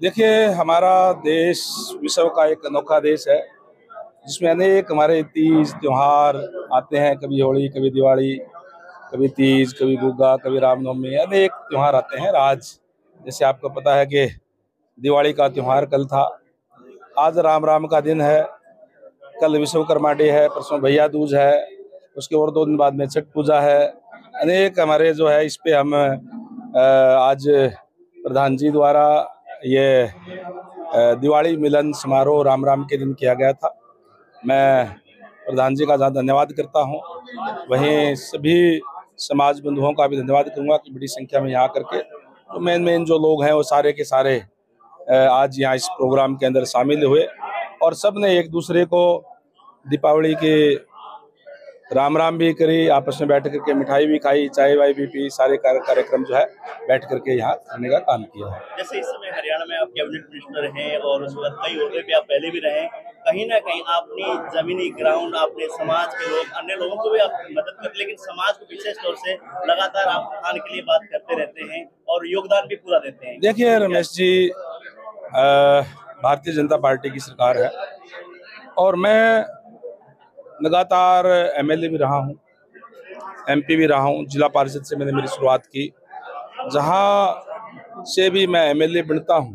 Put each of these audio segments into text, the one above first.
देखिए, हमारा देश विश्व का एक अनोखा देश है जिसमें अनेक हमारे तीज त्योहार आते हैं। कभी होली, कभी दिवाली, कभी तीज, कभी गुग्गा, कभी रामनवमी, अनेक त्योहार आते हैं। आज जैसे आपको पता है कि दिवाली का त्योहार कल था। आज राम राम का दिन है। कल विश्वकर्मा डे है, परसों भैया दूज है, उसके और 2 दिन बाद में छठ पूजा है। अनेक हमारे जो है इस पे हम आज प्रधान जी द्वारा ये दिवाली मिलन समारोह राम राम के दिन किया गया था। मैं प्रधान जी का धन्यवाद करता हूँ। वहीं सभी समाज बंधुओं का भी धन्यवाद करूंगा कि बड़ी संख्या में यहाँ करके तो मेन जो लोग हैं वो सारे के सारे आज यहाँ इस प्रोग्राम के अंदर शामिल हुए और सब ने एक दूसरे को दीपावली के राम राम भी करी, आपस में बैठ करके मिठाई भी खाई, चाय वाय भी पी, सारे कार्यक्रम जो है बैठ करके यहाँ करने का काम किया है। जैसे इस समय हरियाणा में आप कैबिनेट मिनिस्टर हैं और उसके बाद कई ओहदे पे आप पहले भी रहे, कहीं ना कहीं आपने जमीनी ग्राउंड, आपने समाज के लोग, अन्य लोगों को भी आप मदद करते, लेकिन समाज को विशेष तौर से लगातार आप उत्थान के लिए बात करते रहते हैं और योगदान भी पूरा देते हैं। देखिए रमेश जी, भारतीय जनता पार्टी की सरकार है और मैं लगातार एमएलए भी रहा हूँ, एमपी भी रहा हूँ। जिला पारिषद से मैंने मेरी शुरुआत की, जहाँ से भी मैं एमएलए बनता हूँ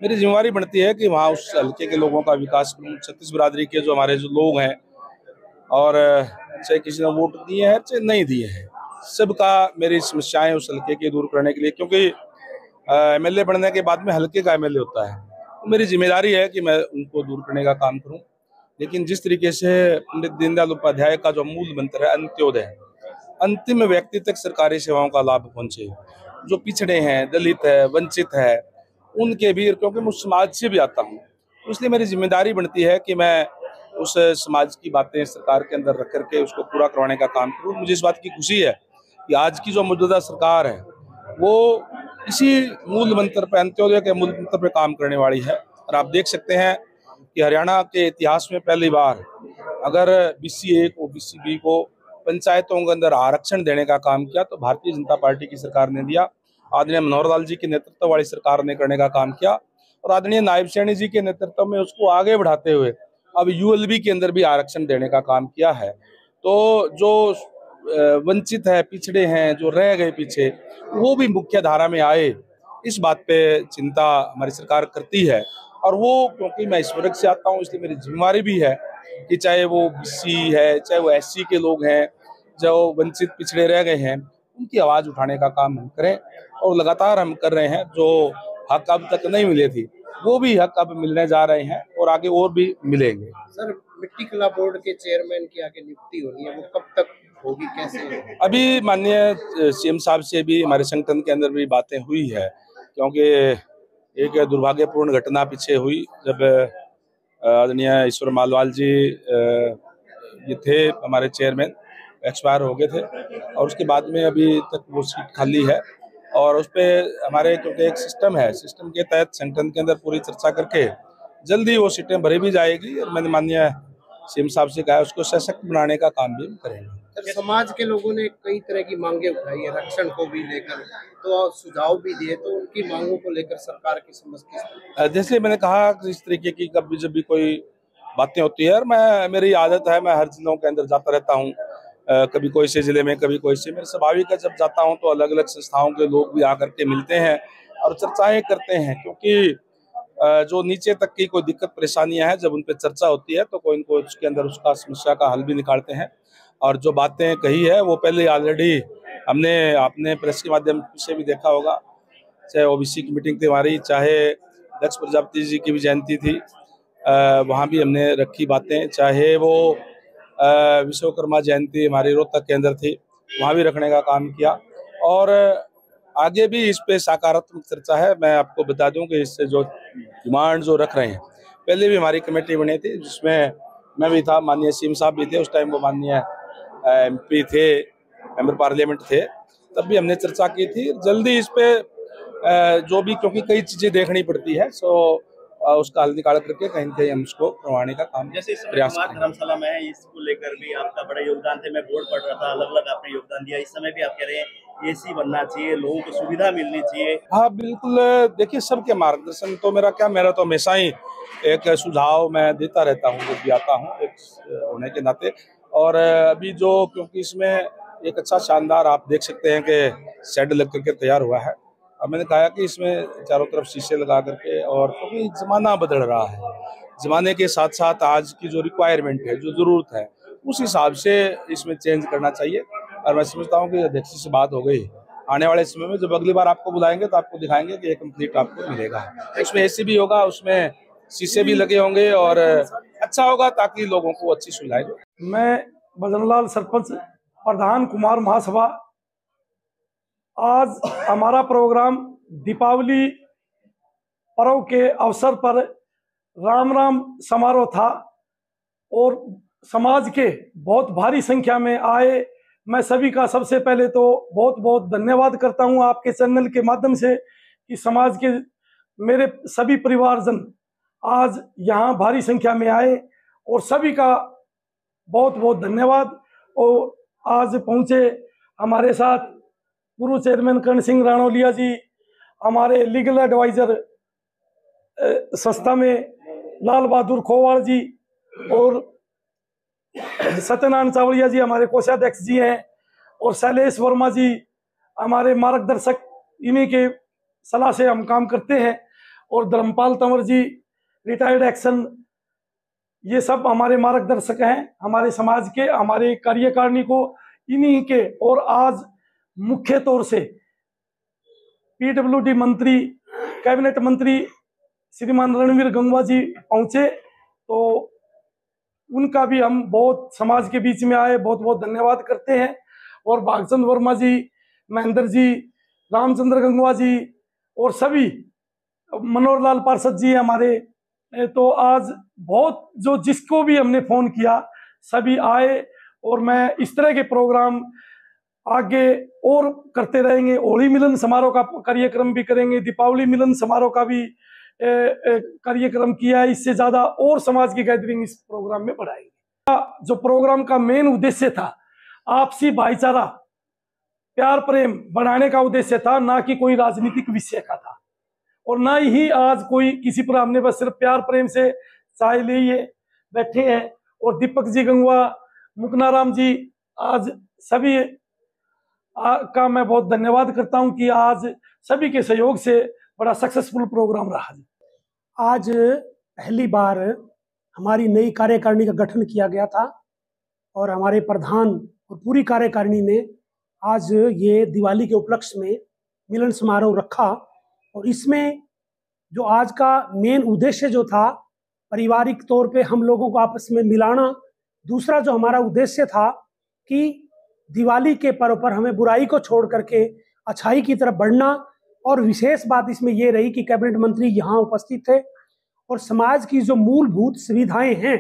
मेरी जिम्मेवारी बनती है कि वहाँ उस हल्के के लोगों का विकास करूँ। छत्तीस बिरादरी के जो हमारे जो लोग हैं और चाहे किसी ने वोट दिए हैं चाहे नहीं दिए हैं, सबका मेरी समस्याएं उस हल्के के दूर करने के लिए, क्योंकि एमएलए बनने के बाद में हल्के का एमएलए होता है, तो मेरी जिम्मेदारी है कि मैं उनको दूर करने का काम करूं। लेकिन जिस तरीके से पंडित दीनदयाल उपाध्याय का जो मूल मंत्र है अंत्योदय, अंतिम व्यक्ति तक सरकारी सेवाओं का लाभ पहुंचे, जो पिछड़े हैं, दलित है, वंचित है, उनके भी, क्योंकि मैं उस समाज से भी आता हूँ, इसलिए मेरी जिम्मेदारी बनती है कि मैं उस समाज की बातें सरकार के अंदर रख करके उसको पूरा करवाने का काम करूँ। मुझे इस बात की खुशी है कि आज की जो मौजूदा सरकार है वो इसी मूल मंत्र पर, अंत्योदय के मूल मंत्र पर काम करने वाली है। और आप देख सकते हैं कि हरियाणा के इतिहास में पहली बार अगर BC 1 OBC B को पंचायतों के अंदर आरक्षण देने का काम किया तो भारतीय जनता पार्टी की सरकार ने दिया। आदरणीय मनोहर लाल जी के नेतृत्व वाली सरकार ने करने का काम किया और आदरणीय नायब सैनी जी के नेतृत्व में उसको आगे बढ़ाते हुए अब ULB के अंदर भी आरक्षण देने का काम किया है। तो जो वंचित है, पिछड़े हैं, जो रह गए पीछे, वो भी मुख्य धारा में आए, इस बात पे चिंता हमारी सरकार करती है। और वो, क्योंकि मैं इस वर्ग से आता हूँ इसलिए मेरी जिम्मेवारी भी है कि चाहे वो BC है, चाहे वो SC के लोग हैं, जो वंचित पिछड़े रह गए हैं, उनकी आवाज उठाने का काम हम करें और लगातार हम कर रहे हैं। जो हक अब तक नहीं मिले थी वो भी हक अब मिलने जा रहे हैं और आगे और भी मिलेंगे। सर, मिट्टी कला बोर्ड के चेयरमैन की आगे नियुक्ति होनी है, वो कब तक होगी, कैसे? अभी माननीय CM साहब से भी हमारे संगठन के अंदर भी बातें हुई है, क्योंकि एक दुर्भाग्यपूर्ण घटना पीछे हुई जब आदरणीय ईश्वर मालवाल जी ये थे हमारे चेयरमैन, एक्सपायर हो गए थे और उसके बाद में अभी तक वो सीट खाली है और उस पर हमारे, क्योंकि एक सिस्टम है, सिस्टम के तहत संगठन के अंदर पूरी चर्चा करके जल्दी वो सीटें भरी भी जाएगी और मैंने माननीय CM साहब से कहा उसको सशक्त बनाने का काम भी करेंगे। सर, समाज के लोगों ने कई तरह की मांगे उठाई है, रक्षण को भी लेकर तो सुझाव भी दिए, तो उनकी मांगों को लेकर सरकार की समझ किस तरह? जैसे मैंने कहा कि इस तरीके की कभी जब भी कोई बातें होती है, और मेरी आदत है, मैं हर जिलों के अंदर जाता रहता हूँ, कभी कोई से जिले में, कभी कोई से, मेरे स्वाभाविक है जब जाता हूँ तो अलग अलग संस्थाओं के लोग भी आकर के मिलते हैं और चर्चाएं करते हैं, क्योंकि जो नीचे तक की कोई दिक्कत परेशानियां हैं जब उन पर चर्चा होती है तो कोई इनको उसके अंदर उसका समस्या का हल भी निकालते हैं। और जो बातें कही है वो पहले ऑलरेडी हमने अपने प्रेस के माध्यम से भी देखा होगा, चाहे OBC की मीटिंग थी हमारी, चाहे दक्ष प्रजापति जी की भी जयंती थी, वहाँ भी हमने रखी बातें, चाहे वो विश्वकर्मा जयंती हमारी रोहतक के अंदर थी, वहाँ भी रखने का काम किया और आगे भी इस पे सकारात्मक चर्चा है। मैं आपको बता दूं कि इससे जो डिमांड जो रख रहे हैं, पहले भी हमारी कमेटी बनी थी जिसमें मैं भी था, माननीय CM साहब भी थे, उस टाइम वो माननीय MP थे, मेंबर पार्लियामेंट थे, तब भी हमने चर्चा की थी। जल्दी इस पे जो भी, क्योंकि कई चीजें देखनी पड़ती है, सो उसका हल निकाल करके कहीं ना कहीं हम उसको करवाने का काम जैसे इस समय प्रयास कुमार करेंगे। धर्मशाला में है, इसको लेकर भी आपका बड़ा योगदान थे, मैं बोर्ड पढ़ रहा था, अलग अलग आपने योगदान दिया, इस समय भी आप कह रहे हैं एसी बनना चाहिए, लोगों को सुविधा मिलनी चाहिए। हाँ बिल्कुल, देखिए सबके मार्गदर्शन तो मेरा तो हमेशा ही एक सुझाव मैं देता रहता हूँ जब भी आता हूँ एक होने के नाते। और अभी जो क्योंकि इसमें एक अच्छा शानदार आप देख सकते हैं कि शेड लग करके तैयार हुआ है। अब मैंने कहा कि इसमें चारों तरफ शीशे लगा करके, और क्योंकि जमाना बदल रहा है, जमाने के साथ साथ आज की जो रिक्वायरमेंट है, जो जरूरत है, उस हिसाब से इसमें चेंज करना चाहिए। और मैं समझता हूँ कि अध्यक्ष से बात हो गई, आने वाले समय में जब अगली बार आपको बुलाएंगे तो आपको दिखाएंगे कि ये कंप्लीट आपको मिलेगा। उसमें एसी भी होगा, उसमें शीशे भी लगे होंगे और अच्छा होगा ताकि लोगों को अच्छी सुविधाएं। मैं बजरंगलाल सरपंच प्रधान कुमार महासभा। आज हमारा प्रोग्राम दीपावली पर्व के अवसर पर राम राम समारोह था और समाज के बहुत भारी संख्या में आए। मैं सभी का सबसे पहले तो बहुत बहुत धन्यवाद करता हूं आपके चैनल के माध्यम से कि समाज के मेरे सभी परिवारजन आज यहां भारी संख्या में आए, और सभी का बहुत बहुत धन्यवाद। और आज पहुंचे हमारे साथ पूर्व चेयरमैन कर्ण सिंह राणौलिया जी, हमारे लीगल एडवाइजर संस्था में लाल बहादुर खोवाड़ जी, और सत्यनारायण चावड़िया जी हमारे कोषाध्यक्ष जी हैं, और शैलेश वर्मा जी हमारे मार्गदर्शक, इन्हीं के सलाह से हम काम करते हैं, और धर्मपाल तंवर जी रिटायर्ड एक्शन, ये सब हमारे मार्गदर्शक हैं हमारे समाज के, हमारे कार्यकारिणी को इन्हीं के। और आज मुख्य तौर से पीडब्ल्यूडी मंत्री, कैबिनेट मंत्री श्रीमान रणवीर गंगवा जी पहुंचे, तो उनका भी हम बहुत समाज के बीच में आए बहुत बहुत धन्यवाद करते हैं। और भागचंद वर्मा जी, महेंद्र जी, रामचंद्र गंगवा जी, और सभी मनोहर लाल पार्षद जी हमारे, तो आज बहुत जो जिसको भी हमने फोन किया सभी आए। और मैं इस तरह के प्रोग्राम आगे और करते रहेंगे। होली मिलन समारोह का कार्यक्रम भी करेंगे, दीपावली मिलन समारोह का भी कार्यक्रम किया है। इससे ज्यादा और समाज की गैदरिंग इस प्रोग्राम में बढ़ाएंगे। जो प्रोग्राम का मेन उद्देश्य था आपसी भाईचारा, प्यार प्रेम बढ़ाने का उद्देश्य था, ना कि कोई राजनीतिक विषय का था। और ना ही आज कोई किसी पर हमने बस सिर्फ प्यार प्रेम से चाय लिए बैठे हैं। और दीपक जी गंगवा, मुकनाराम जी, आज सभी का मैं बहुत धन्यवाद करता हूं कि आज सभी के सहयोग से बड़ा सक्सेसफुल प्रोग्राम रहा। आज पहली बार हमारी नई कार्यकारिणी का गठन किया गया था, और हमारे प्रधान और पूरी कार्यकारिणी ने आज ये दिवाली के उपलक्ष्य में मिलन समारोह रखा। और इसमें जो आज का मेन उद्देश्य जो था, पारिवारिक तौर पे हम लोगों को आपस में मिलाना। दूसरा जो हमारा उद्देश्य था कि दिवाली के पर्व पर हमें बुराई को छोड़ करके अच्छाई की तरफ बढ़ना। और विशेष बात इसमें यह रही कि कैबिनेट मंत्री यहाँ उपस्थित थे, और समाज की जो मूलभूत सुविधाएं हैं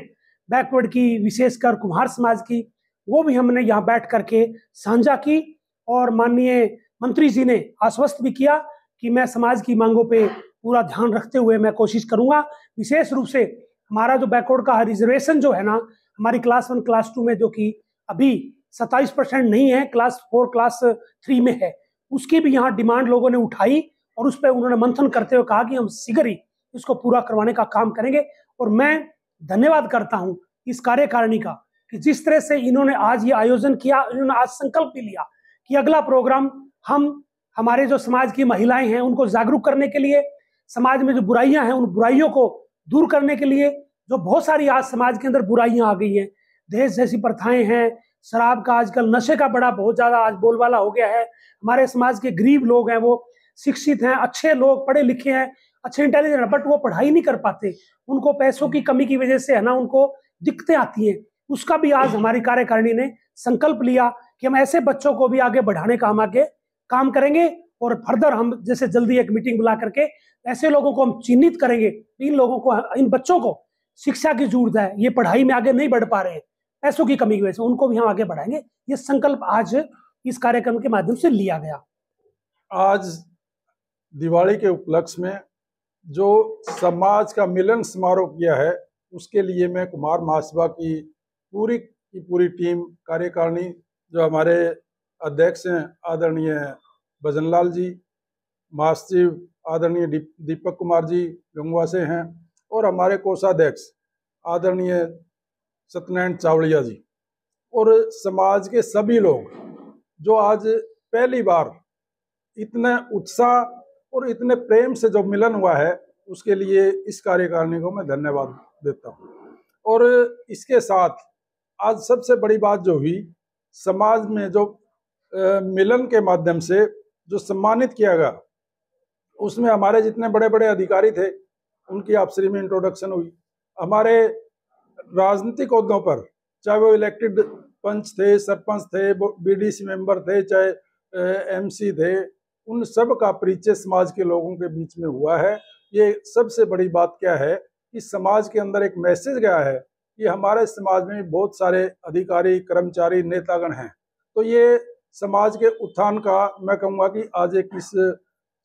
बैकवर्ड की, विशेषकर कुम्हार समाज की, वो भी हमने यहाँ बैठ करके साझा की। और माननीय मंत्री जी ने आश्वस्त भी किया कि मैं समाज की मांगों पे पूरा ध्यान रखते हुए मैं कोशिश करूंगा। विशेष रूप से हमारा जो बैकवर्ड का रिजर्वेशन जो है ना, हमारी क्लास 1 क्लास 2 में, जो कि अभी 27% नहीं है, क्लास 4 क्लास 3 में है, उसकी भी यहाँ डिमांड लोगों ने उठाई। और उस पर उन्होंने मंथन करते हुए कहा कि हम शीघ्र ही इसको पूरा करवाने का काम करेंगे। और मैं धन्यवाद करता हूँ इस कार्यकारिणी का कि जिस तरह से इन्होंने आज ये आयोजन किया, इन्होंने आज संकल्प भी लिया कि अगला प्रोग्राम हम हमारे जो समाज की महिलाएं हैं उनको जागरूक करने के लिए, समाज में जो बुराइयां हैं उन बुराइयों को दूर करने के लिए, जो बहुत सारी आज समाज के अंदर बुराइयां आ गई हैं, दहेज जैसी प्रथाएं हैं, शराब का, आजकल नशे का बड़ा बहुत ज्यादा आज बोलबाला हो गया है। हमारे समाज के गरीब लोग हैं, वो शिक्षित हैं, अच्छे लोग, पढ़े लिखे हैं, अच्छे इंटेलिजेंट हैं, बट वो पढ़ाई नहीं कर पाते, उनको पैसों की कमी की वजह से है ना उनको दिक्कतें आती हैं। उसका भी आज हमारी कार्यकारिणी ने संकल्प लिया कि हम ऐसे बच्चों को भी आगे बढ़ाने का हम आगे काम करेंगे। और फर्दर हम जैसे जल्दी एक मीटिंग बुला करके ऐसे लोगों को हम चिन्हित करेंगे, इन लोगों को, इन बच्चों को शिक्षा की जरूरत है, ये पढ़ाई में आगे नहीं बढ़ पा रहे हैं पैसों की कमी की वजह से, उनको भी हम आगे बढ़ाएंगे। ये संकल्प आज इस कार्यक्रम के माध्यम से लिया गया। आज दिवाली के उपलक्ष्य में जो समाज का मिलन समारोह किया है, उसके लिए मैं कुमार महासभा की पूरी टीम, कार्यकारिणी, जो हमारे अध्यक्ष हैं आदरणीय भजनलाल जी, महासचिव आदरणीय दीपक कुमार जी गंगवा से हैं, और हमारे कोषाध्यक्ष आदरणीय सत्यनारायण चावड़िया जी, और समाज के सभी लोग जो आज पहली बार इतने उत्साह और इतने प्रेम से जो मिलन हुआ है, उसके लिए इस कार्यकारिणी को मैं धन्यवाद देता हूँ। और इसके साथ आज सबसे बड़ी बात जो हुई, समाज में जो मिलन के माध्यम से जो सम्मानित किया गया, उसमें हमारे जितने बड़े बड़े अधिकारी थे उनकी आपसी में इंट्रोडक्शन हुई। हमारे राजनीतिक ओहदों पर, चाहे वो इलेक्टेड पंच थे, सरपंच थे, बीडीसी मेंबर थे, चाहे एमसी थे, उन सब का परिचय समाज के लोगों के बीच में हुआ है। ये सबसे बड़ी बात क्या है कि समाज के अंदर एक मैसेज गया है कि हमारे समाज में बहुत सारे अधिकारी, कर्मचारी, नेतागण हैं। तो ये समाज के उत्थान का मैं कहूँगा कि आज एक इस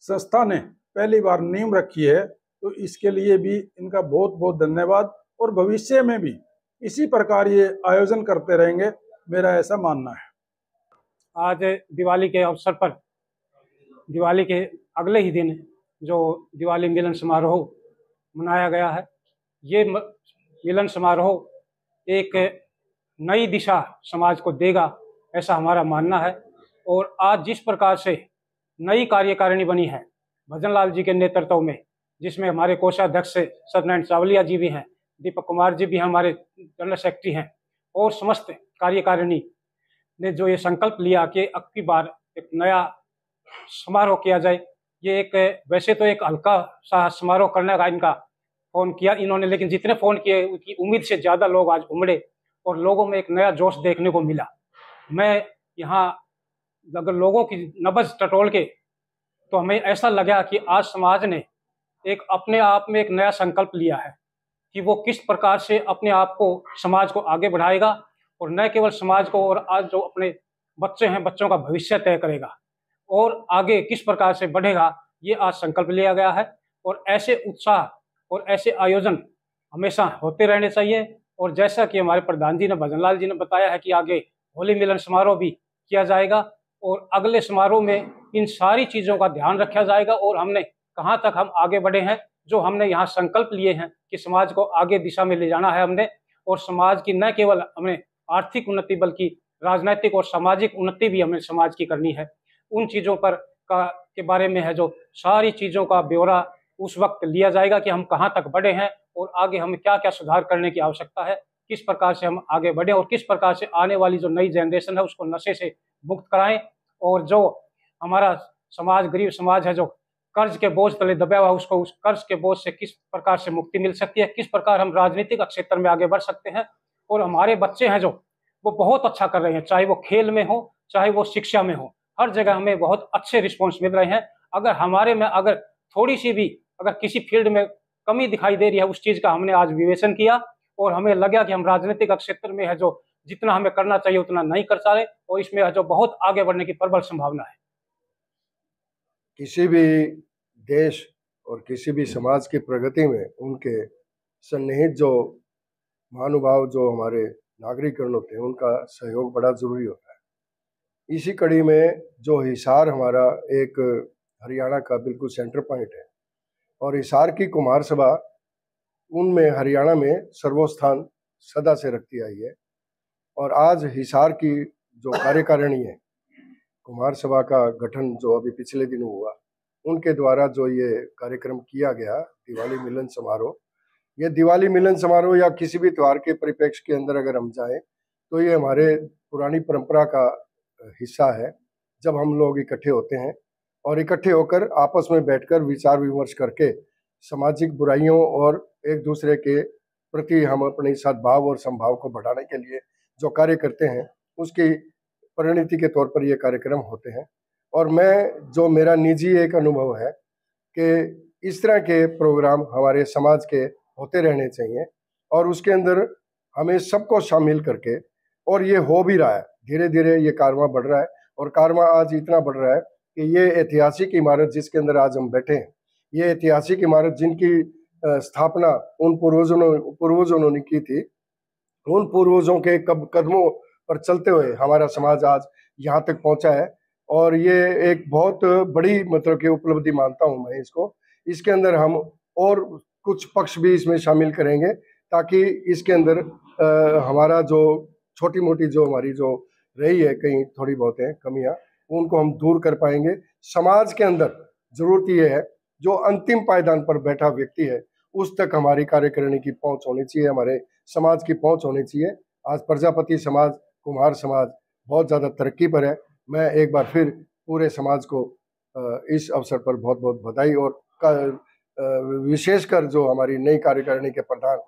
संस्था ने पहली बार नींव रखी है, तो इसके लिए भी इनका बहुत बहुत धन्यवाद, और भविष्य में भी इसी प्रकार ये आयोजन करते रहेंगे, मेरा ऐसा मानना है। आज दिवाली के अवसर पर, दिवाली के अगले ही दिन जो दिवाली मिलन समारोह मनाया गया है, ये मिलन समारोह एक नई दिशा समाज को देगा, ऐसा हमारा मानना है। और आज जिस प्रकार से नई कार्यकारिणी बनी है भजनलाल जी के नेतृत्व में, जिसमें हमारे कोषाध्यक्ष सत्यनारायण चावलिया जी भी हैं, दीपक कुमार जी भी हमारे जनरल सेक्रेटरी हैं, और समस्त कार्यकारिणी ने जो ये संकल्प लिया कि अब की बार एक नया समारोह किया जाए। ये एक वैसे तो एक हल्का सा समारोह करने का इनका फोन किया इन्होंने, लेकिन जितने फोन किए उनकी उम्मीद से ज़्यादा लोग आज उमड़े और लोगों में एक नया जोश देखने को मिला। मैं यहाँ अगर लोगों की नब्ज टटोल के, तो हमें ऐसा लगा कि आज समाज ने एक अपने आप में एक नया संकल्प लिया है कि वो किस प्रकार से अपने आप को, समाज को आगे बढ़ाएगा, और न केवल समाज को, और आज जो अपने बच्चे हैं, बच्चों का भविष्य तय करेगा और आगे किस प्रकार से बढ़ेगा, ये आज संकल्प लिया गया है। और ऐसे उत्साह और ऐसे आयोजन हमेशा होते रहने चाहिए। और जैसा कि हमारे प्रधान जी ने, भजनलाल जी ने बताया है कि आगे होली मिलन समारोह भी किया जाएगा, और अगले समारोह में इन सारी चीज़ों का ध्यान रखा जाएगा, और हमने कहाँ तक हम आगे बढ़े हैं, जो हमने यहाँ संकल्प लिए हैं कि समाज को आगे दिशा में ले जाना है हमने, और समाज की न केवल हमें आर्थिक उन्नति बल्कि राजनीतिक और सामाजिक उन्नति भी हमें समाज की करनी है। उन चीज़ों पर के बारे में है जो सारी चीज़ों का ब्यौरा उस वक्त लिया जाएगा कि हम कहाँ तक बढ़े हैं और आगे हमें क्या क्या सुधार करने की आवश्यकता है, किस प्रकार से हम आगे बढ़ें और किस प्रकार से आने वाली जो नई जनरेशन है उसको नशे से मुक्त कराएं, और जो हमारा समाज गरीब समाज है जो कर्ज के बोझ तले दबा हुआ, उसको उस कर्ज के बोझ से किस प्रकार से मुक्ति मिल सकती है, किस प्रकार हम राजनीतिक क्षेत्र में आगे बढ़ सकते हैं। और हमारे बच्चे हैं जो वो बहुत अच्छा कर रहे हैं, चाहे वो खेल में हो, चाहे वो शिक्षा में हो, हर जगह हमें बहुत अच्छे रिस्पॉन्स मिल रहे हैं। अगर हमारे में अगर थोड़ी सी भी अगर किसी फील्ड में कमी दिखाई दे रही है, उस चीज़ का हमने आज विवेचन किया और हमें लगा कि हम राजनीतिक क्षेत्र में है जो जितना हमें करना चाहिए उतना नहीं कर पा रहे, और इसमें है जो बहुत आगे बढ़ने की प्रबल संभावना है। किसी भी देश और किसी भी समाज की प्रगति में उनके सन्निहित जो महानुभाव, जो हमारे नागरिकगण होते हैं, उनका सहयोग बड़ा जरूरी होता है। इसी कड़ी में जो हिसार हमारा एक हरियाणा का बिल्कुल सेंटर पॉइंट है, और हिसार की कुमार सभा उनमें हरियाणा में सर्वोत्थान सदा से रखती आई है। और आज हिसार की जो कार्यकारिणी है, कुमार सभा का गठन जो अभी पिछले दिन हुआ, उनके द्वारा जो ये कार्यक्रम किया गया दिवाली मिलन समारोह, ये दिवाली मिलन समारोह या किसी भी त्यौहार के परिप्रेक्ष्य के अंदर अगर हम जाएं तो ये हमारे पुरानी परंपरा का हिस्सा है। जब हम लोग इकट्ठे होते हैं और इकट्ठे होकर आपस में बैठकर विचार विमर्श करके सामाजिक बुराइयों और एक दूसरे के प्रति हम अपने सद्भाव और समभाव को बढ़ाने के लिए जो कार्य करते हैं, उसकी परिणति के तौर पर ये कार्यक्रम होते हैं। और जो मेरा निजी एक अनुभव है कि इस तरह के प्रोग्राम हमारे समाज के होते रहने चाहिए, और उसके अंदर हमें सबको शामिल करके, और ये हो भी रहा है, धीरे धीरे ये कारवां बढ़ रहा है। और कारवां आज इतना बढ़ रहा है कि ये ऐतिहासिक इमारत जिसके अंदर आज हम बैठे हैं, ये ऐतिहासिक इमारत जिनकी स्थापना उन पूर्वजों ने की थी, उन पूर्वजों के कदमों पर चलते हुए हमारा समाज आज यहाँ तक पहुँचा है। और ये एक बहुत बड़ी मतलब कि उपलब्धि मानता हूँ मैं इसको। इसके अंदर हम और कुछ पक्ष भी इसमें शामिल करेंगे ताकि इसके अंदर हमारा जो छोटी मोटी जो हमारी जो रही है कहीं थोड़ी बहुत है कमियां, उनको हम दूर कर पाएंगे। समाज के अंदर जरूरत ये है जो अंतिम पायदान पर बैठा व्यक्ति है उस तक हमारी कार्यकारिणी की पहुंच होनी चाहिए, हमारे समाज की पहुंच होनी चाहिए। आज प्रजापति समाज, कुम्हार समाज बहुत ज़्यादा तरक्की पर है। मैं एक बार फिर पूरे समाज को इस अवसर पर बहुत बहुत बधाई और विशेषकर जो हमारी नई कार्यकारिणी के प्रधान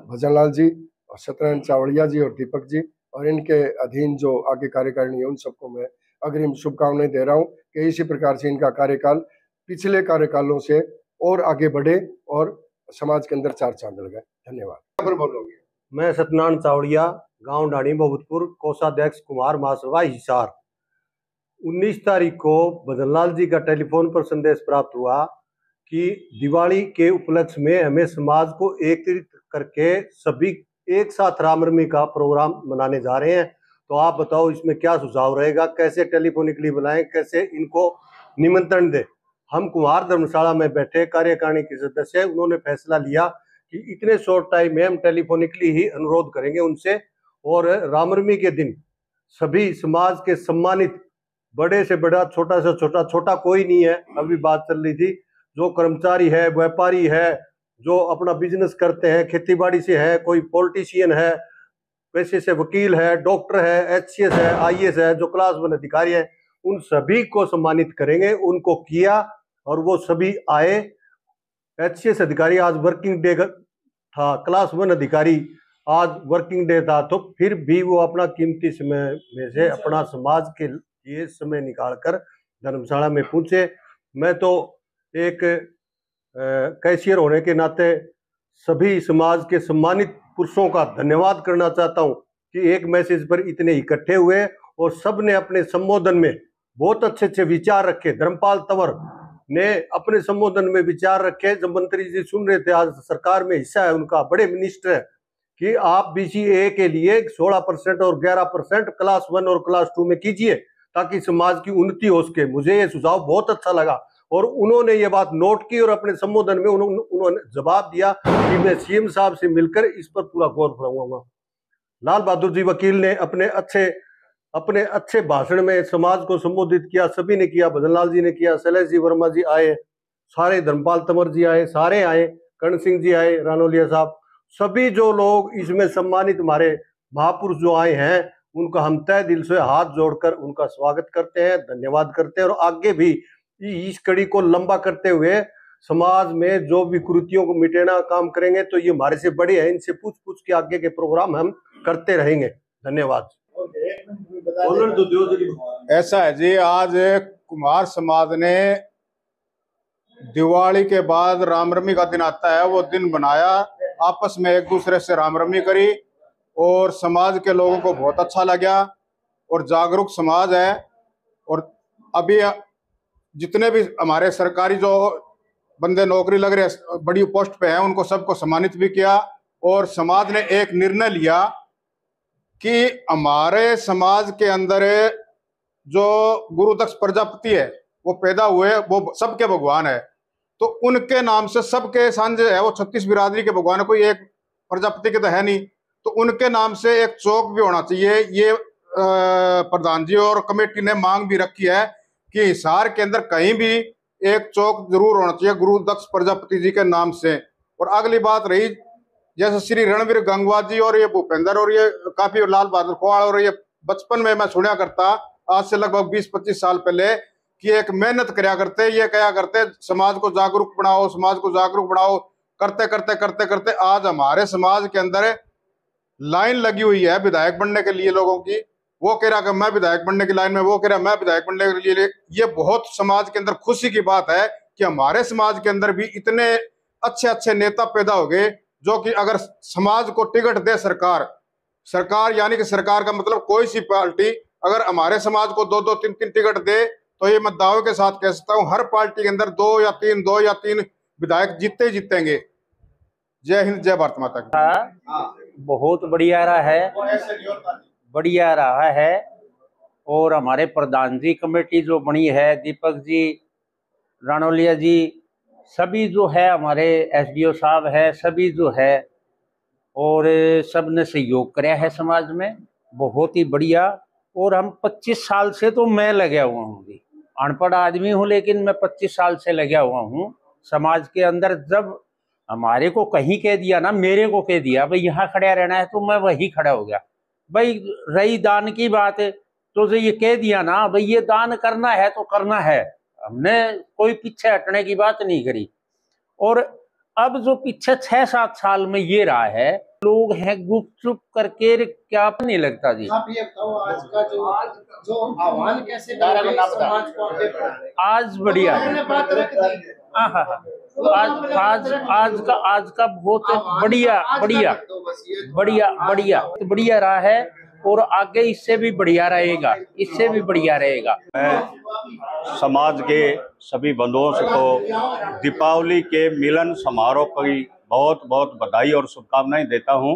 भजनलाल जी और सत्यनारायण चावड़िया जी और दीपक जी और इनके अधीन जो आगे कार्यकारिणी है उन सबको मैं अग्रिम शुभकामनाएं दे रहा हूं कि इसी प्रकार से इनका कार्यकाल पिछले कार्यकालों से और आगे बढ़े और समाज के अंदर चार चांद लगाए। धन्यवाद। बोलोगे? मैं सत्यनारायण चावड़िया, गांव डाणी बहुतपुर, कोषाध्यक्ष कुमार महासभा हिसार। 19 तारीख को भजनलाल जी का टेलीफोन पर संदेश प्राप्त हुआ कि दिवाली के उपलक्ष्य में हमें समाज को एकत्रित करके सभी एक साथ रामनवमी का प्रोग्राम मनाने जा रहे हैं। तो आप बताओ इसमें क्या सुझाव रहेगा, कैसे टेलीफोनिकली बुलाएं, कैसे इनको निमंत्रण दें। हम कुम्हार धर्मशाला में बैठे कार्यकारिणी के सदस्य, उन्होंने फैसला लिया कि इतने शॉर्ट टाइम में हम टेलीफोनिकली ही अनुरोध करेंगे उनसे। और रामनवमी के दिन सभी समाज के सम्मानित, बड़े से बड़ा, छोटा से छोटा, छोटा कोई नहीं है, अभी बात चल रही थी, जो कर्मचारी है, व्यापारी है, जो अपना बिजनेस करते हैं, खेती बाड़ी से है, कोई पॉलिटिशियन है, पैसे से वकील है, डॉक्टर है, HCS है, IAS है, जो क्लास 1 अधिकारी है, उन सभी को सम्मानित करेंगे। उनको किया और वो सभी आए। HCS अधिकारी आज वर्किंग डे था, क्लास 1 अधिकारी आज वर्किंग डे था, तो फिर भी वो अपना कीमती समय में से अपना समाज के लिए समय निकालकर धर्मशाला में पहुंचे। मैं तो एक कैशियर होने के नाते सभी समाज के सम्मानित पुरुषों का धन्यवाद करना चाहता हूं कि एक मैसेज पर इतने इकट्ठे हुए और सब ने अपने संबोधन में बहुत अच्छे अच्छे विचार रखे। धर्मपाल तंवर ने अपने संबोधन में विचार रखे। जब मंत्री जी सुन रहे थे, आज सरकार में हिस्सा है उनका, बड़े मिनिस्टर है, कि आप BCA के लिए 16% और 11% क्लास 1 और क्लास 2 में कीजिए ताकि समाज की उन्नति हो सके। मुझे ये सुझाव बहुत अच्छा लगा और उन्होंने ये बात नोट की और अपने संबोधन में उन्होंने जवाब दिया कि मैं CM साहब से मिलकर इस पर पूरा गौर फरमाऊंगा। लाल बहादुर जी वकील ने अपने अच्छे भाषण में समाज को संबोधित किया, सभी ने किया, भजनलाल जी ने किया, शैलेश जी वर्मा जी आए, सारे धर्मपाल तंवर जी आए, सारे आए, कर्ण सिंह जी आए, रानोलिया साहब, सभी जो लोग इसमें सम्मानित हमारे महापुरुष जो आए हैं उनका हम तहे दिल से हाथ जोड़कर उनका स्वागत करते हैं, धन्यवाद करते हैं। और आगे भी इस कड़ी को लंबा करते हुए समाज में जो भी कुरीतियों को मिटाना काम करेंगे। तो ये हमारे से बड़े हैं, इनसे पूछ के आगे के प्रोग्राम हम करते रहेंगे। धन्यवाद। ऐसा है जी, आज कुम्हार समाज ने दिवाली के बाद रामनवमी का दिन आता है, वो दिन बनाया, आपस में एक दूसरे से रामनवमी करी और समाज के लोगों को बहुत अच्छा लगा। और जागरूक समाज है और अभी जितने भी हमारे सरकारी जो बंदे नौकरी लग रहे हैं, बड़ी पोस्ट पे हैं, उनको सबको सम्मानित भी किया। और समाज ने एक निर्णय लिया कि हमारे समाज के अंदर जो गुरुदक्ष प्रजापति है वो पैदा हुए, वो सबके भगवान है, तो उनके नाम से सबके सांझे है, वो 36 बिरादरी के भगवान है, कोई एक प्रजापति के तो है नहीं, तो उनके नाम से एक चौक भी होना चाहिए। ये प्रधान जी और कमेटी ने मांग भी रखी है कि हिसार के अंदर कहीं भी एक चौक जरूर होना चाहिए गुरुदक्ष प्रजापति जी के नाम से। और अगली बात रही, जैसे श्री रणवीर गंगवा जी और ये भूपेंद्र और ये काफी लाल बहादुर खोवाड़, और ये बचपन में मैं सुना करता आज से लगभग 20-25 साल पहले कि एक मेहनत कराया करते, ये कहा करते समाज को जागरूक बनाओ, समाज को जागरूक बनाओ, करते करते करते करते आज हमारे समाज के अंदर लाइन लगी हुई है विधायक बनने के लिए लोगों की। वो कह रहा कि मैं विधायक बनने की लाइन में, वो कह रहा मैं विधायक बनने के लिए। ये बहुत समाज के अंदर खुशी की बात है कि हमारे समाज के अंदर भी इतने अच्छे अच्छे नेता पैदा हो गए जो कि अगर समाज को टिकट दे सरकार यानी कि सरकार का मतलब कोई सी पार्टी अगर हमारे समाज को 2-2, 3-3 टिकट दे, तो ये मैं दावे के साथ कह सकता हूँ हर पार्टी के अंदर 2 या 3 विधायक जीतते ही जीतेंगे। जय हिंद, जय भारत माता की। बहुत बढ़िया रहा है, बढ़िया रहा है। और हमारे प्रधान जी कमेटी जो बनी है, दीपक जी, राणौलिया जी, सभी जो है, हमारे एसडीओ साहब है, सभी जो है, और सब ने सहयोग कराया है समाज में, बहुत ही बढ़िया। और हम 25 साल से तो मैं लगा हुआ हूँ जी, अनपढ़ आदमी हूँ लेकिन मैं 25 साल से लगा हुआ हूँ समाज के अंदर। जब हमारे को कहीं कह दिया ना, मेरे को कह दिया भाई यहाँ खड़ा रहना है, तो मैं वही खड़ा हो गया। भाई रही दान की बात, तो जो ये कह दिया ना भाई ये दान करना है तो करना है, हमने कोई पीछे हटने की बात नहीं करी। और अब जो पीछे 6-7 साल में ये रहा है, लोग हैं गुपचुप करके, क्या नहीं लगता जी। आप ये बताओ आज का जो आह्वान कैसे समाज को आगे बढ़ाने? आज बढ़िया है, बात रख दी। आज का बहुत बढ़िया रहा है, और आगे इससे भी बढ़िया रहेगा, इससे भी बढ़िया रहेगा। मैं समाज के सभी बंधुओं को दीपावली के मिलन समारोह की बहुत बहुत बधाई और शुभकामनाएं देता हूं।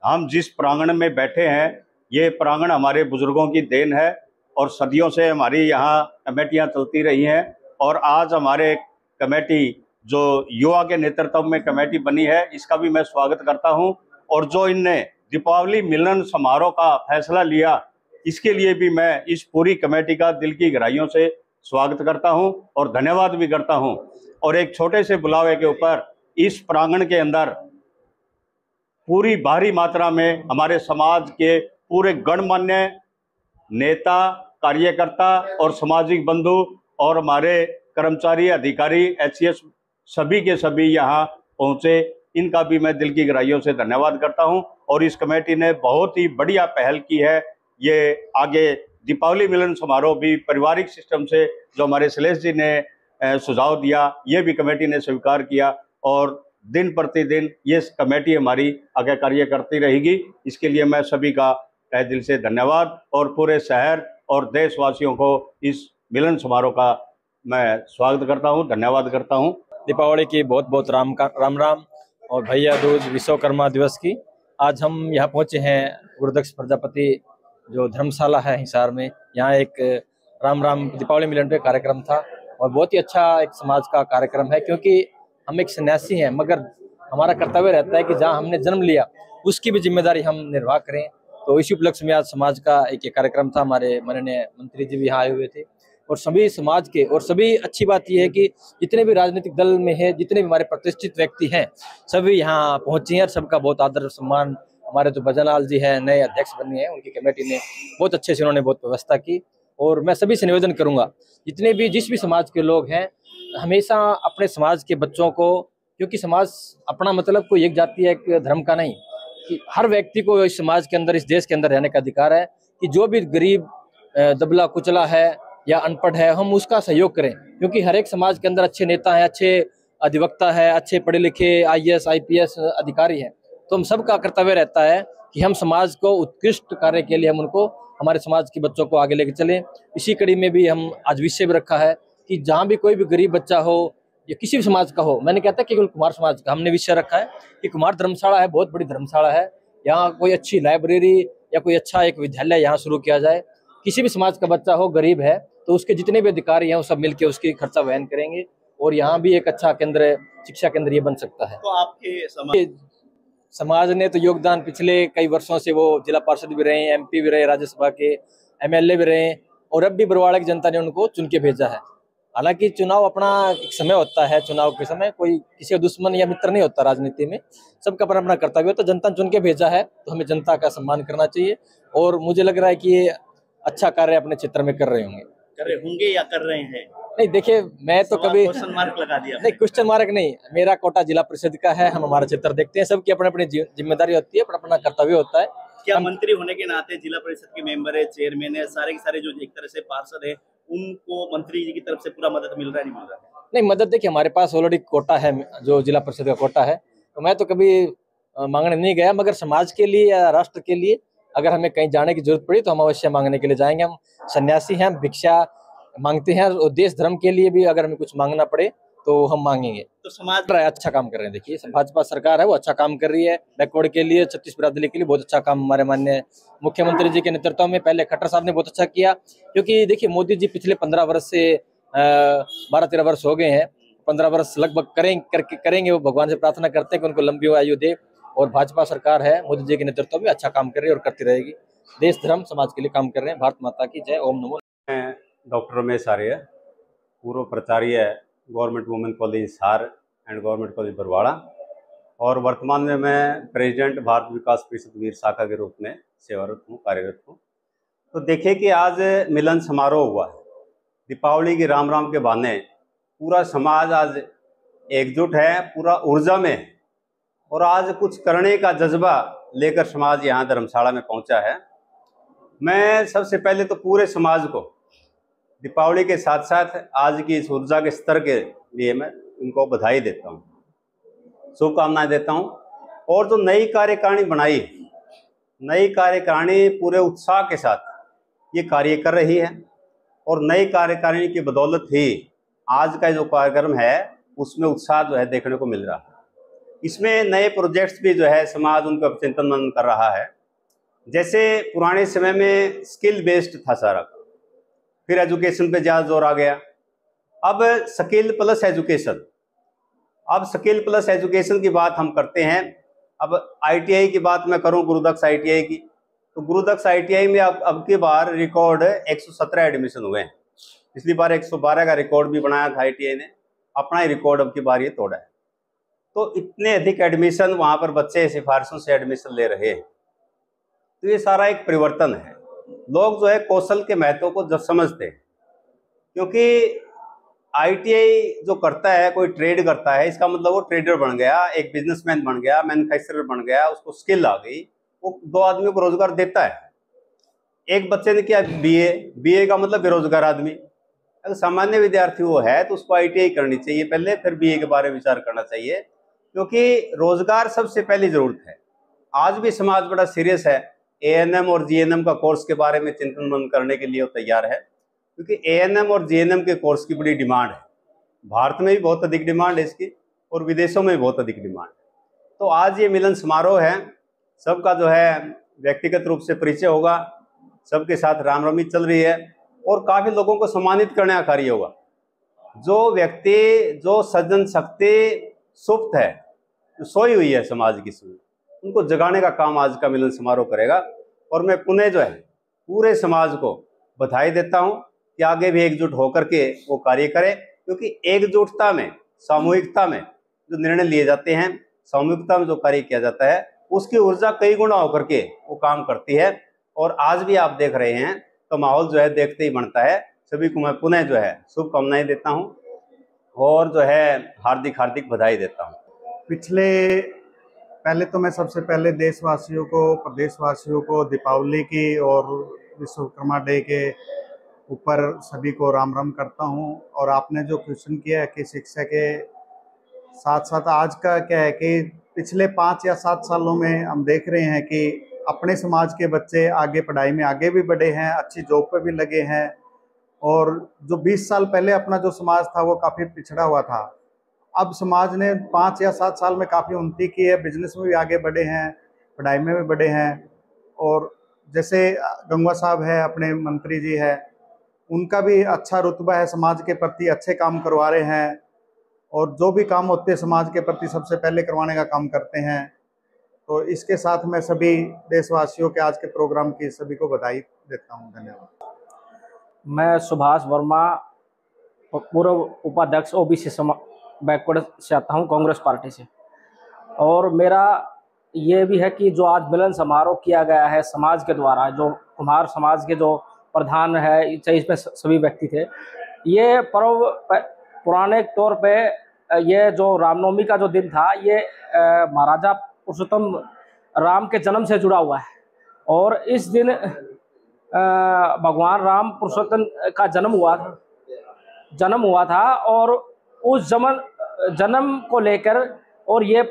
हम जिस प्रांगण में बैठे हैं, ये प्रांगण हमारे बुजुर्गों की देन है और सदियों से हमारी यहाँ कमेटियाँ चलती रही हैं। और आज हमारे कमेटी जो युवा के नेतृत्व में कमेटी बनी है, इसका भी मैं स्वागत करता हूं। और जो इनने दीपावली मिलन समारोह का फैसला लिया, इसके लिए भी मैं इस पूरी कमेटी का दिल की गहराइयों से स्वागत करता हूं और धन्यवाद भी करता हूं। और एक छोटे से बुलावे के ऊपर इस प्रांगण के अंदर पूरी भारी मात्रा में हमारे समाज के पूरे गणमान्य नेता, कार्यकर्ता और सामाजिक बंधु और हमारे कर्मचारी, अधिकारी, एचसीएस सभी के सभी यहाँ पहुँचे। इनका भी मैं दिल की गहराइयों से धन्यवाद करता हूं। और इस कमेटी ने बहुत ही बढ़िया पहल की है। ये आगे दीपावली मिलन समारोह भी पारिवारिक सिस्टम से जो हमारे शैलेश जी ने सुझाव दिया, ये भी कमेटी ने स्वीकार किया। और दिन प्रतिदिन ये कमेटी हमारी आगे कार्य करती रहेगी। इसके लिए मैं सभी का तहे दिल से धन्यवाद और पूरे शहर और देशवासियों को इस मिलन समारोह का मैं स्वागत करता हूं, धन्यवाद करता हूं। दीपावली की बहुत बहुत राम राम और भैया दूज विश्वकर्मा दिवस की। आज हम यहाँ पहुँचे हैं गुरुदक्ष प्रजापति जो धर्मशाला है हिसार में। यहाँ एक राम दीपावली मिलन पे कार्यक्रम था और बहुत ही अच्छा एक समाज का कार्यक्रम है, क्योंकि हम एक सन्यासी हैं, मगर हमारा कर्तव्य रहता है कि जहाँ हमने जन्म लिया उसकी भी जिम्मेदारी हम निर्वाह करें। तो इसी उपलक्ष्य में आज समाज का एक कार्यक्रम था। हमारे माननीय मंत्री जी भी यहाँ आए हुए थे और सभी समाज के, और सभी अच्छी बात यह है कि जितने भी राजनीतिक दल में है, जितने भी हमारे प्रतिष्ठित व्यक्ति हैं, सभी यहाँ पहुंचे हैं और सबका बहुत आदर सम्मान। हमारे जो भजनलाल जी हैं नए अध्यक्ष बने हैं, उनकी कमेटी ने बहुत अच्छे से उन्होंने बहुत व्यवस्था की। और मैं सभी से निवेदन करूंगा, जितने भी जिस भी समाज के लोग हैं, हमेशा अपने समाज के बच्चों को, क्योंकि समाज अपना मतलब कोई एक जाति या एक धर्म का नहीं, कि हर व्यक्ति को इस समाज के अंदर, इस देश के अंदर रहने का अधिकार है। कि जो भी गरीब, दबला कुचला है या अनपढ़ है, हम उसका सहयोग करें, क्योंकि हर एक समाज के अंदर अच्छे नेता हैं, अच्छे अधिवक्ता है, अच्छे पढ़े लिखे IAS IPS अधिकारी हैं। तो हम सबका कर्तव्य रहता है कि हम समाज को उत्कृष्ट कार्य के लिए हम उनको, हमारे समाज के बच्चों को आगे लेके चलें। इसी कड़ी में भी हम आज विषय भी रखा है कि जहाँ भी कोई भी गरीब बच्चा हो या किसी भी समाज का हो, मैंने कहता कि केवल कुमार समाज का, हमने विषय रखा है कि कुमार धर्मशाला है, बहुत बड़ी धर्मशाला है, यहाँ कोई अच्छी लाइब्रेरी या कोई अच्छा एक विद्यालय यहाँ शुरू किया जाए। किसी भी समाज का बच्चा हो, गरीब है, तो उसके जितने भी अधिकारी हैं वो सब मिलकर उसकी खर्चा वहन करेंगे और यहाँ भी एक अच्छा केंद्र, शिक्षा केंद्र ये बन सकता है। तो आपके समाज ने तो योगदान पिछले कई वर्षों से, वो जिला पार्षद भी रहे, MP भी रहे, राज्यसभा के MLA भी रहे, और अब भी बरवाड़ा की जनता ने उनको चुन के भेजा है। हालांकि चुनाव अपना एक समय होता है, चुनाव के समय कोई किसी का दुश्मन या मित्र नहीं होता, राजनीति में सबका अपना अपना कर्तव्य होता है। जनता ने चुन के भेजा है तो हमें जनता का सम्मान करना चाहिए, और मुझे लग रहा है कि ये अच्छा कार्य अपने क्षेत्र में कर रहे होंगे या कर रहे हैं। नहीं देखिए, मैं तो कभी क्वेश्चन मार्क लगा दिया। नहीं, क्वेश्चन मार्क नहीं, मेरा कोटा जिला परिषद का है, हम हमारा क्षेत्र देखते हैं, सबकी अपनी अपनी जिम्मेदारी होती है, अपना अपना कर्तव्य होता है। क्या मंत्री होने के नाते जिला परिषद के मेंबर है, चेयरमैन है, सारे के सारे जो एक तरह से पार्षद है, उनको मंत्री जी की तरफ से पूरा मदद मिल रहा है, नहीं मिल रहा है? नहीं, मदद देखिए हमारे पास ऑलरेडी कोटा है, जो जिला परिषद का कोटा है, तो मैं तो कभी मांगने नहीं गया, मगर समाज के लिए या राष्ट्र के लिए अगर हमें कहीं जाने की जरूरत पड़ी तो हम अवश्य मांगने के लिए जाएंगे। हम सन्यासी हैं, भिक्षा मांगते हैं, और देश धर्म के लिए भी अगर हमें कुछ मांगना पड़े तो हम मांगेंगे। तो समाज अच्छा काम कर रहे हैं। देखिए भाजपा सरकार है वो अच्छा काम कर रही है, बैकवर्ड के लिए, छत्तीस बिरादरी के लिए बहुत अच्छा काम हमारे माननीय मुख्यमंत्री जी के नेतृत्व में, पहले खट्टर साहब ने बहुत अच्छा किया। क्योंकि देखिए मोदी जी पिछले 15 वर्ष से 12-13 वर्ष हो गए हैं, 15 वर्ष लगभग करेंगे। वो भगवान से प्रार्थना करते हैं कि उनको लंबी आयु दे। और भाजपा सरकार है मोदी जी के नेतृत्व में अच्छा काम कर रही है और करती रहेगी। देश धर्म समाज के लिए काम कर रहे हैं। भारत माता की जय। ओम नमो। डॉक्टर रमेश आर्य, पूर्व प्राचार्य government women college Hisar and government college Barwala, और वर्तमान में मैं प्रेसिडेंट भारत विकास परिषद वीर शाखा के रूप में सेवारत हूँ, कार्यरत हूँ। तो देखिए कि आज मिलन समारोह हुआ है, दीपावली की राम राम के बहाने पूरा समाज आज एकजुट है, पूरा ऊर्जा में है, और आज कुछ करने का जज्बा लेकर समाज यहाँ धर्मशाला में पहुँचा है। मैं सबसे पहले तो पूरे समाज को दीपावली के साथ साथ आज की इस ऊर्जा के स्तर के लिए मैं उनको बधाई देता हूँ, शुभकामनाएं देता हूँ। और जो नई कार्यकारिणी बनाई, नई कार्यकारिणी पूरे उत्साह के साथ ये कार्य कर रही है, और नई कार्यकारिणी की बदौलत ही आज का जो कार्यक्रम है उसमें उत्साह जो है देखने को मिल रहा है। इसमें नए प्रोजेक्ट्स भी जो है समाज उनका चिंतन मनन कर रहा है। जैसे पुराने समय में स्किल बेस्ड था सारा, फिर एजुकेशन पे ज़्यादा जोर आ गया, अब स्किल प्लस एजुकेशन। अब स्किल प्लस एजुकेशन की बात हम करते हैं। अब ITI की बात मैं करूं, गुरुदक्ष ITI की, तो गुरुदक्ष ITI में अब की बार रिकॉर्ड 117 एडमिशन हुए हैं। पिछली बार 112 का रिकॉर्ड भी बनाया था ITI ने, अपना ही रिकॉर्ड अब की बार ये तोड़ा है। तो इतने अधिक एडमिशन वहाँ पर बच्चे सिफारिशों से एडमिशन ले रहे हैं। तो ये सारा एक परिवर्तन है। लोग जो है कौशल के महत्व को जब समझते हैं, क्योंकि ITI जो करता है, कोई ट्रेड करता है, इसका मतलब वो ट्रेडर बन गया, एक बिजनेसमैन बन गया, मैन्युफैक्चरर बन गया, उसको स्किल आ गई, वो 2 आदमियों को रोजगार देता है। एक बच्चे ने किया BA का मतलब बेरोजगार आदमी। अगर सामान्य विद्यार्थी वो है तो उसको ITI करनी चाहिए पहले, फिर BA के बारे में विचार करना चाहिए, क्योंकि रोजगार सबसे पहली जरूरत है। आज भी समाज बड़ा सीरियस है, ANM और GNM का कोर्स के बारे में चिंतन मनन करने के लिए वो तैयार है, क्योंकि ANM और GNM के कोर्स की बड़ी डिमांड है। भारत में भी बहुत अधिक डिमांड है इसकी, और विदेशों में भी बहुत अधिक डिमांड है। तो आज ये मिलन समारोह है, सबका जो है व्यक्तिगत रूप से परिचय होगा, सबके साथ रामरमी चल रही है, और काफ़ी लोगों को सम्मानित करने का कार्य होगा। जो व्यक्ति जो सज्जन शक्ति सुप्त है, जो सोई हुई है समाज की, उनको जगाने का काम आज का मिलन समारोह करेगा। और मैं पुनः जो है पूरे समाज को बधाई देता हूं कि आगे भी एकजुट होकर के वो कार्य करें, क्योंकि एकजुटता में, सामूहिकता में जो निर्णय लिए जाते हैं, सामूहिकता में जो कार्य किया जाता है, उसकी ऊर्जा कई गुना होकर के वो काम करती है। और आज भी आप देख रहे हैं तो माहौल जो है देखते ही बनता है। सभी को मैं पुनः जो है शुभकामनाएं देता हूँ और जो है हार्दिक हार्दिक बधाई देता हूँ। पहले तो मैं सबसे पहले देशवासियों को, प्रदेशवासियों को दीपावली की और विश्वकर्मा डे के ऊपर सभी को राम राम करता हूं। और आपने जो क्वेश्चन किया है कि शिक्षा के साथ साथ आज का क्या है कि पिछले 5 या 7 सालों में हम देख रहे हैं कि अपने समाज के बच्चे आगे पढ़ाई में आगे भी बढ़े हैं, अच्छी जॉब पे भी लगे हैं। और जो 20 साल पहले अपना जो समाज था वो काफ़ी पिछड़ा हुआ था, अब समाज ने 5 या 7 साल में काफ़ी उन्नति की है, बिजनेस में भी आगे बढ़े हैं, पढ़ाई में भी बढ़े हैं। और जैसे गंगवा साहब है, अपने मंत्री जी है, उनका भी अच्छा रुतबा है, समाज के प्रति अच्छे काम करवा रहे हैं, और जो भी काम होते हैं समाज के प्रति सबसे पहले करवाने का काम करते हैं। तो इसके साथ मैं सभी देशवासियों के आज के प्रोग्राम की सभी को बधाई देता हूँ। धन्यवाद। मैं सुभाष वर्मा, पूर्व उपाध्यक्ष OBC बैकवर्ड से आता हूँ, कांग्रेस पार्टी से। और मेरा ये भी है कि जो आज मिलन समारोह किया गया है समाज के द्वारा, जो कुम्हार समाज के जो प्रधान है, इसमें सभी व्यक्ति थे, ये पर्व पुराने तौर पे ये जो रामनवमी का जो दिन था, ये महाराजा पुरुषोत्तम राम के जन्म से जुड़ा हुआ है। और इस दिन भगवान राम पुरुषोत्तम का जन्म हुआ था और उस जन्म को लेकर और ये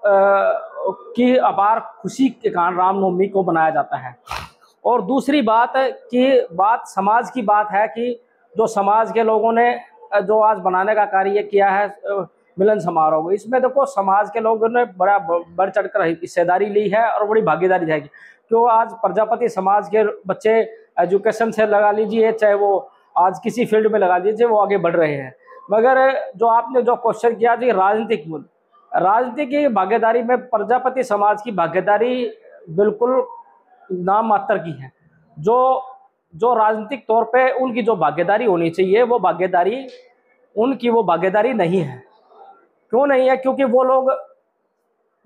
की अपार खुशी के कारण रामनवमी को मनाया जाता है। और दूसरी बात समाज की बात है कि जो समाज के लोगों ने जो आज बनाने का कार्य किया है मिलन समारोह, इसमें देखो समाज के लोगों ने बड़ा बढ़ चढ़कर हिस्सेदारी ली है और बड़ी भागीदारी जाएगी। क्यों आज प्रजापति समाज के बच्चे एजुकेशन से लगा लीजिए, चाहे वो आज किसी फील्ड में लगा लीजिए, वो आगे बढ़ रहे हैं। मगर जो आपने जो क्वेश्चन किया जी राजनीति की भागीदारी में प्रजापति समाज की भागीदारी बिल्कुल नाम मात्र की है। जो राजनीतिक तौर पे उनकी जो भागीदारी होनी चाहिए वो भागीदारी नहीं है। क्यों नहीं है? क्योंकि वो लोग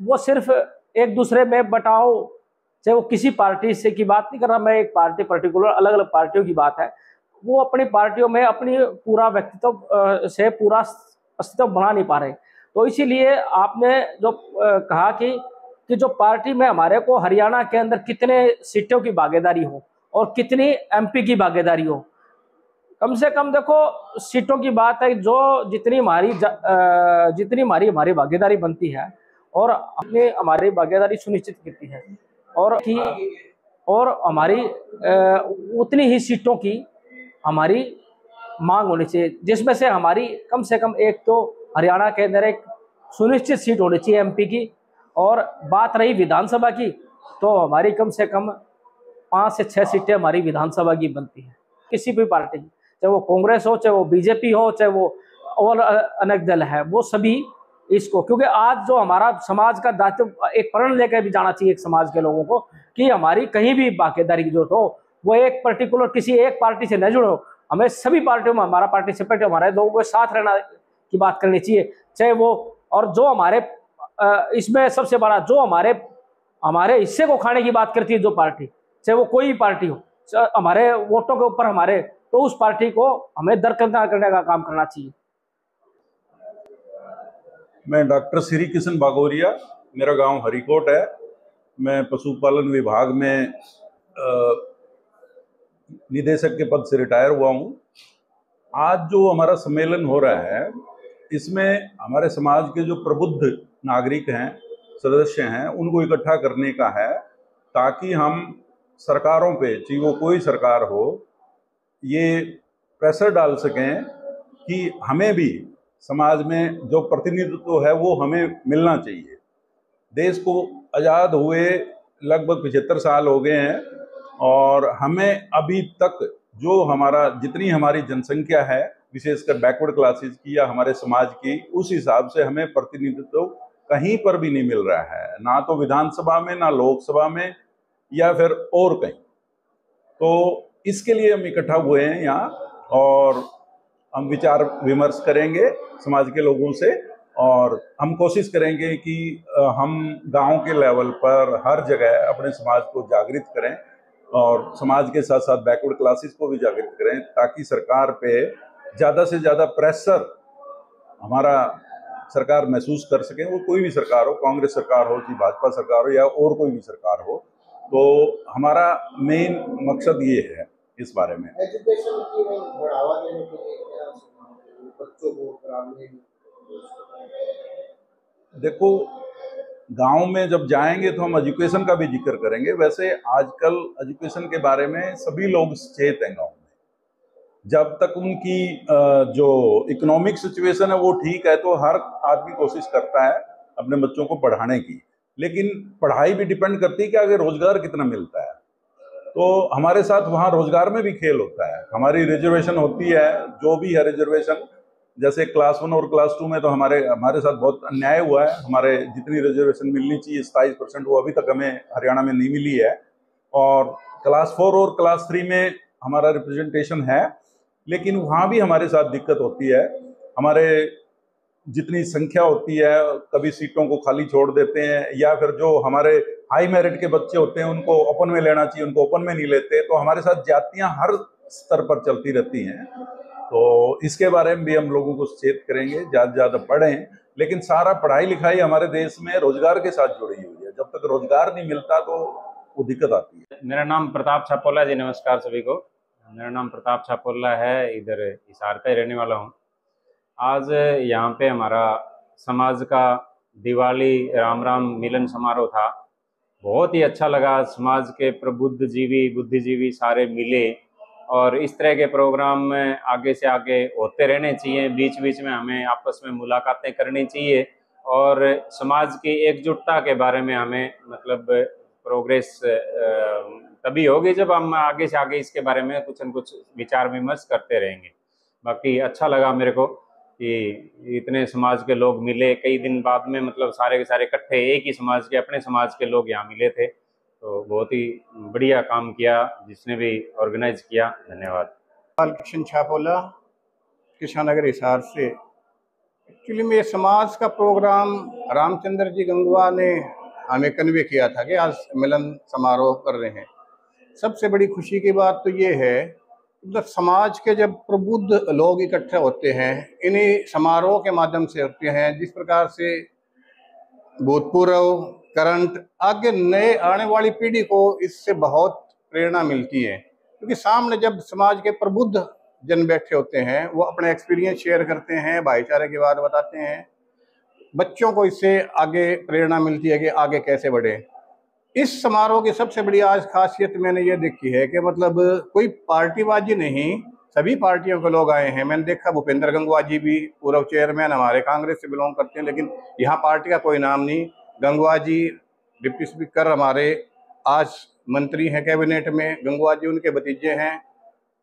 वो सिर्फ एक दूसरे में बटाव, चाहे वो किसी पार्टी से की बात नहीं कर रहा मैं, एक पार्टी पर्टिकुलर, अलग अलग पार्टियों की बात है, वो अपनी पार्टियों में अपनी पूरा व्यक्तित्व से पूरा अस्तित्व बना नहीं पा रहे। तो इसीलिए आपने जो कहा कि जो पार्टी में हमारे को हरियाणा के अंदर कितने सीटों की भागीदारी हो और कितनी एमपी की भागीदारी हो, कम से कम देखो सीटों की बात है, जो जितनी हमारी भागीदारी बनती है और अपनी हमारी भागीदारी सुनिश्चित करती है और हमारी उतनी ही सीटों की हमारी मांग होनी चाहिए, जिसमें से हमारी कम से कम एक तो हरियाणा के अंदर एक सुनिश्चित सीट होनी चाहिए एमपी की। और बात रही विधानसभा की, तो हमारी कम से कम 5 से 6 सीटें हमारी विधानसभा की बनती है किसी भी पार्टी की, चाहे वो कांग्रेस हो, चाहे वो बीजेपी हो, चाहे वो और अनेक दल है, वो सभी इसको, क्योंकि आज जो हमारा समाज का दायित्व एक प्रण लेकर भी जाना चाहिए एक समाज के लोगों को कि हमारी कहीं भी भागीदारी की जरूरत हो, वो एक पर्टिकुलर किसी एक पार्टी से न जुड़ो, हमें सभी पार्टियों में हमारा पार्टिसिपेट, हमारे लोगों के साथ रहना की बात करनी चाहिए। चाहे वो, और जो हमारे इसमें सबसे बड़ा जो हमारे हिस्से को खाने की बात करती है जो पार्टी, चाहे वो कोई पार्टी हो, हमारे वोटों के ऊपर हमारे, तो उस पार्टी को हमें दरकिनार करने का काम करना चाहिए। मैं डॉक्टर श्री कृष्ण बागोरिया, मेरा गांव हरिकोट है। मैं पशुपालन विभाग में निदेशक के पद से रिटायर हुआ हूं। आज जो हमारा सम्मेलन हो रहा है, इसमें हमारे समाज के जो प्रबुद्ध नागरिक हैं, सदस्य हैं, उनको इकट्ठा करने का है, ताकि हम सरकारों पे, चाहे वो कोई सरकार हो, ये प्रेशर डाल सकें कि हमें भी समाज में जो प्रतिनिधित्व है वो हमें मिलना चाहिए। देश को आज़ाद हुए लगभग 75 साल हो गए हैं और हमें अभी तक जो जितनी हमारी जनसंख्या है, विशेषकर बैकवर्ड क्लासेस की या हमारे समाज की, उस हिसाब से हमें प्रतिनिधित्व कहीं पर भी नहीं मिल रहा है, ना तो विधानसभा में, ना लोकसभा में, या फिर और कहीं। तो इसके लिए हम इकट्ठा हुए हैं यहाँ और हम विचार विमर्श करेंगे समाज के लोगों से और हम कोशिश करेंगे कि हम गांव के लेवल पर हर जगह अपने समाज को जागृत करें और समाज के साथ साथ बैकवर्ड क्लासेस को भी जागृत करें, ताकि सरकार पे ज़्यादा से ज़्यादा प्रेशर हमारा सरकार महसूस कर सके। वो कोई भी सरकार हो, कांग्रेस सरकार हो, कि भाजपा सरकार हो, या और कोई भी सरकार हो। तो हमारा मेन मकसद ये है इस बारे में। एजुकेशन की बढ़ावा देने के लिए बच्चों को ग्रामीण, देखो गांव में जब जाएंगे तो हम एजुकेशन का भी जिक्र करेंगे। वैसे आजकल एजुकेशन के बारे में सभी लोग सचेत हैं गांव में। जब तक उनकी जो इकोनॉमिक सिचुएशन है वो ठीक है, तो हर आदमी कोशिश करता है अपने बच्चों को पढ़ाने की, लेकिन पढ़ाई भी डिपेंड करती है कि आगे रोजगार कितना मिलता है। तो हमारे साथ वहाँ रोजगार में भी खेल होता है। हमारी रिजर्वेशन होती है, जो भी है रिजर्वेशन, जैसे क्लास 1 और क्लास 2 में तो हमारे साथ बहुत अन्याय हुआ है। हमारे जितनी रिजर्वेशन मिलनी चाहिए 27%, वो अभी तक हमें हरियाणा में नहीं मिली है। और क्लास 4 और क्लास 3 में हमारा रिप्रेजेंटेशन है, लेकिन वहाँ भी हमारे साथ दिक्कत होती है। हमारे जितनी संख्या होती है, कभी सीटों को खाली छोड़ देते हैं, या फिर जो हमारे हाई मेरिट के बच्चे होते हैं उनको ओपन में लेना चाहिए, उनको ओपन में नहीं लेते। तो हमारे साथ जातियाँ हर स्तर पर चलती रहती हैं। तो इसके बारे में भी हम लोगों को सचेत करेंगे, ज़्यादा से ज़्यादा पढ़ें। लेकिन सारा पढ़ाई लिखाई हमारे देश में रोजगार के साथ जुड़ी हुई है। जब तक रोजगार नहीं मिलता तो वो दिक्कत आती है। मेरा नाम प्रताप छापोला जी, नमस्कार सभी को। मेरा नाम प्रताप छापोला है, इधर हिसार का ही रहने वाला हूँ। आज यहाँ पे हमारा समाज का दिवाली राम मिलन समारोह था। बहुत ही अच्छा लगा। समाज के प्रबुद्ध जीवी, बुद्धिजीवी सारे मिले और इस तरह के प्रोग्राम में आगे से आगे होते रहने चाहिए। बीच बीच में हमें आपस में मुलाकातें करनी चाहिए और समाज की एकजुटता के बारे में हमें मतलब प्रोग्रेस तभी होगी जब हम आगे से आगे इसके बारे में कुछ न कुछ विचार विमर्श करते रहेंगे। बाकी अच्छा लगा मेरे को कि इतने समाज के लोग मिले, कई दिन बाद में मतलब सारे के सारे इकट्ठे एक ही समाज के, अपने समाज के लोग यहाँ मिले थे, तो बहुत ही बढ़िया काम किया जिसने भी ऑर्गेनाइज किया। धन्यवाद। बालकृष्ण छापोला, कृष्णानगर हिसार से। एक्चुअली में समाज का प्रोग्राम रामचंद्र जी गंगवा ने हमें कन्वे किया था कि आज मिलन समारोह कर रहे हैं। सबसे बड़ी खुशी की बात तो ये है मतलब समाज के जब प्रबुद्ध लोग इकट्ठे होते हैं, इन्हीं समारोह के माध्यम से होते हैं। जिस प्रकार से भूतपूर्व करंट आगे नए आने वाली पीढ़ी को इससे बहुत प्रेरणा मिलती है, क्योंकि सामने जब समाज के प्रबुद्ध जन बैठे होते हैं, वो अपने एक्सपीरियंस शेयर करते हैं, भाईचारे की बात बताते हैं। बच्चों को इससे आगे प्रेरणा मिलती है कि आगे कैसे बढ़े। इस समारोह की सबसे बड़ी आज खासियत मैंने ये देखी है कि मतलब कोई पार्टीबाजी नहीं, सभी पार्टियों के लोग आए हैं। मैंने देखा भूपेंद्र गंगवा जी भी पूर्व चेयरमैन हमारे कांग्रेस से बिलोंग करते हैं, लेकिन यहाँ पार्टी का कोई नाम नहीं। गंगवा जी डिप्टी स्पीकर हमारे आज मंत्री हैं कैबिनेट में, गंगवा जी उनके भतीजे हैं।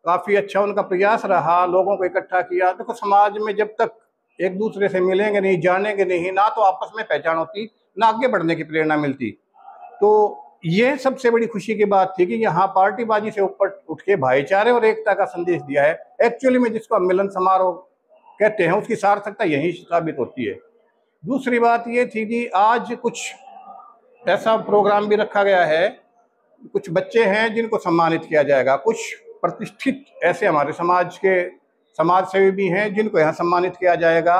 काफ़ी अच्छा उनका प्रयास रहा, लोगों को इकट्ठा किया। देखो समाज में जब तक एक दूसरे से मिलेंगे नहीं, जानेंगे नहीं, ना तो आपस में पहचान होती, ना आगे बढ़ने की प्रेरणा मिलती। तो ये सबसे बड़ी खुशी की बात थी कि यहाँ पार्टीबाजी से ऊपर उठ के भाईचारे और एकता का संदेश दिया है। एक्चुअली में जिसको मिलन समारोह कहते हैं उसकी सार्थकता यही साबित होती है। दूसरी बात ये थी कि आज कुछ ऐसा प्रोग्राम भी रखा गया है, कुछ बच्चे हैं जिनको सम्मानित किया जाएगा, कुछ प्रतिष्ठित ऐसे हमारे समाज के समाज सेवी भी हैं जिनको यहाँ सम्मानित किया जाएगा।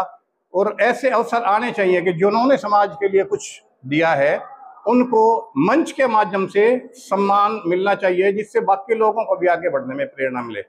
और ऐसे अवसर आने चाहिए कि जिन्होंने समाज के लिए कुछ दिया है उनको मंच के माध्यम से सम्मान मिलना चाहिए, जिससे बाकी लोगों को भी आगे बढ़ने में प्रेरणा मिले।